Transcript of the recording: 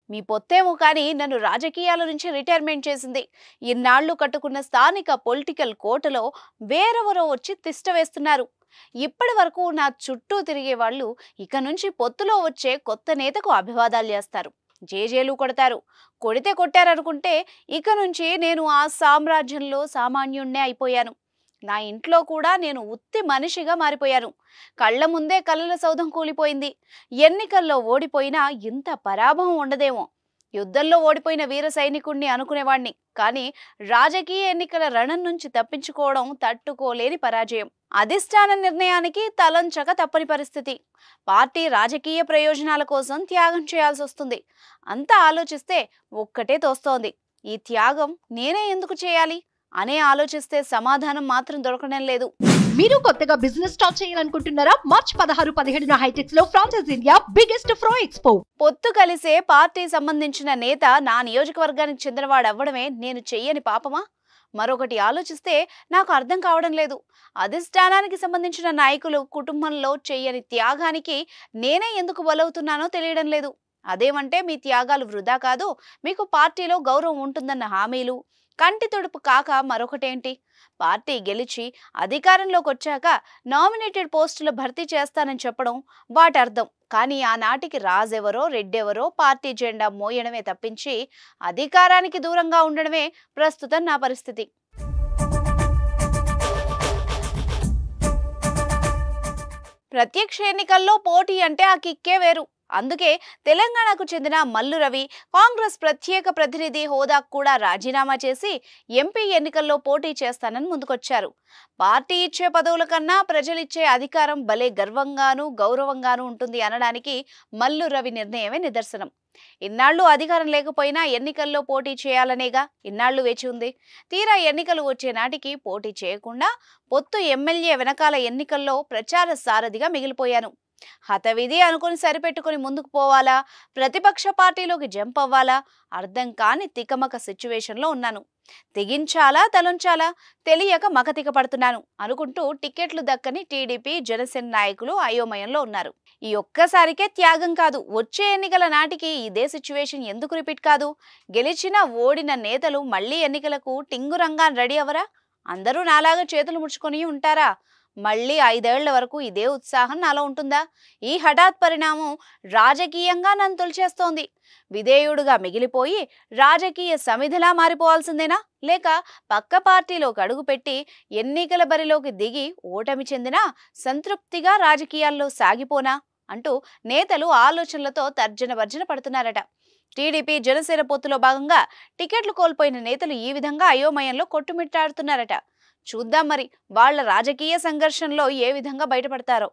మీ పొత్తేమో కానీ నన్ను రాజకీయాల నుంచి రిటైర్మెంట్ చేసింది. ఇన్నాళ్లు కట్టుకున్న స్థానిక పొలిటికల్ కోటలో వేరెవరో వచ్చి తిష్ట వేస్తున్నారు. ఇప్పటి వరకు నా చుట్టూ తిరిగే వాళ్ళు ఇక నుంచి పొత్తులో వచ్చే కొత్త నేతకు అభివాదాలు చేస్తారు, జేజేలు కొడతారు. కొడితే కొట్టారనుకుంటే ఇక నుంచి నేను ఆ సామ్రాజ్యంలో సామాన్యుణ్ణే అయిపోయాను. నా ఇంట్లో కూడా నేను ఉత్తి మనిషిగా మారిపోయాను. కళ్ళ ముందే కళ్ళల సౌధం కూలిపోయింది. ఎన్నికల్లో ఓడిపోయినా ఇంత పరాభవం ఉండదేమో. యుద్ధంలో ఓడిపోయిన వీర సైనికుణ్ణి అనుకునేవాణ్ణి, కానీ రాజకీయ ఎన్నికల రణం నుంచి తప్పించుకోవడం తట్టుకోలేని పరాజయం. అధిష్టాన నిర్ణయానికి తలంచక తప్పని పరిస్థితి. పార్టీ రాజకీయ ప్రయోజనాల కోసం త్యాగం చేయాల్సి వస్తుంది. అంతా ఆలోచిస్తే ఒక్కటే తోస్తోంది, ఈ త్యాగం నేనే ఎందుకు చేయాలి అనే ఆలోచిస్తే సమాధానం మాత్రం దొరకడం లేదు. మీరు కొత్తగా బిజినెస్ స్టార్ట్ చేయాలనుకుంటున్నారా? మార్చ్ 16-17 హైటెక్స్ లో ఫ్రాన్సెస్ ఇండియా బిగ్గెస్ట్ ఫ్రో ఎక్స్పో. పొత్తు కలిసే పార్టీ సంబంధించిన నేత నా నియోజకవర్గానికి చెందినవాడు అవ్వడమే నేను చెయ్యని పాపమా? మరొకటి ఆలోచిస్తే నాకు అర్థం కావడం లేదు. అధిష్టానానికి సంబంధించిన నాయకులు కుటుంబంలో చెయ్యని త్యాగానికి నేనే ఎందుకు బలవుతున్నానో తెలియడం లేదు. అదేమంటే మీ త్యాగాలు వృధా కాదు, మీకు పార్టీలో గౌరవం ఉంటుందన్న హామీలు కంటి తుడుపు కాక మరొకటేంటి? పార్టీ గెలిచి అధికారంలోకి వచ్చాక నామినేటెడ్ పోస్టులు భర్తీ చేస్తానని చెప్పడం వాటి అర్థం. కానీ ఆనాటికి రాజెవరో రెడ్డెవరో పార్టీ జెండా మోయడమే తప్పించి అధికారానికి దూరంగా ఉండడమే ప్రస్తుతం నా పరిస్థితి. ప్రత్యక్ష ఎన్నికల్లో పోటీ అంటే ఆ కిక్కే వేరు. అందుకే తెలంగాణకు చెందిన మల్లు రవి కాంగ్రెస్ ప్రత్యేక ప్రతినిధి హోదా కూడా రాజీనామా చేసి ఎంపీ ఎన్నికల్లో పోటీ చేస్తానని ముందుకొచ్చారు. పార్టీ ఇచ్చే పదవుల కన్నా ప్రజలిచ్చే అధికారం భలే గర్వంగాను గౌరవంగాను ఉంటుంది అనడానికి మల్లు రవి నిర్ణయమే నిదర్శనం. ఇన్నాళ్లు అధికారం లేకపోయినా ఎన్నికల్లో పోటీ చేయాలనేగా ఇన్నాళ్లు వేచి ఉంది. తీరా ఎన్నికలు వచ్చే నాటికి పోటీ చేయకుండా పొత్తు ఎమ్మెల్యే వెనకాల ఎన్నికల్లో ప్రచార సారథిగా మిగిలిపోయాను. హతవిధి అనుకుని సరిపెట్టుకుని ముందుకు పోవాలా, ప్రతిపక్ష పార్టీలోకి జంప్ అవ్వాలా అర్థం కాని తికమక సిచ్యువేషన్లో ఉన్నాను. తెగించాలా తలుంచాలా తెలియక మకతిక పడుతున్నాను అనుకుంటూ టికెట్లు దక్కని టీడీపీ జనసేన నాయకులు అయోమయంలో ఉన్నారు. ఈ ఒక్కసారికే త్యాగం కాదు, వచ్చే ఎన్నికల నాటికి ఇదే సిచ్యువేషన్ ఎందుకు రిపీట్ కాదు? గెలిచిన ఓడిన నేతలు మళ్లీ ఎన్నికలకు టింగురంగా రెడీ అవరా? అందరూ నాలాగా చేతులు ముడుచుకొని ఉంటారా? మళ్ళీ 5 ఏళ్ల వరకు ఇదే ఉత్సాహం నాలో ఉంటుందా? ఈ హఠాత్ పరిణామం రాజకీయంగా నన్ను తొలిచేస్తోంది. విధేయుడుగా మిగిలిపోయి రాజకీయ సమిధిలా మారిపోవాల్సిందేనా? లేక పక్క పార్టీలోకి అడుగుపెట్టి ఎన్నికల బరిలోకి దిగి ఓటమి చెందినా సంతృప్తిగా రాజకీయాల్లో సాగిపోనా అంటూ నేతలు ఆలోచనలతో తర్జన భర్జన పడుతున్నారట. టీడీపీ జనసేన పొత్తులో భాగంగా టికెట్లు కోల్పోయిన నేతలు ఈ విధంగా అయోమయంలో కొట్టుమిట్టాడుతున్నారట. చూద్దాం మరి వాళ్ళ రాజకీయ సంఘర్షణలో ఏ విధంగా బయటపడతారో.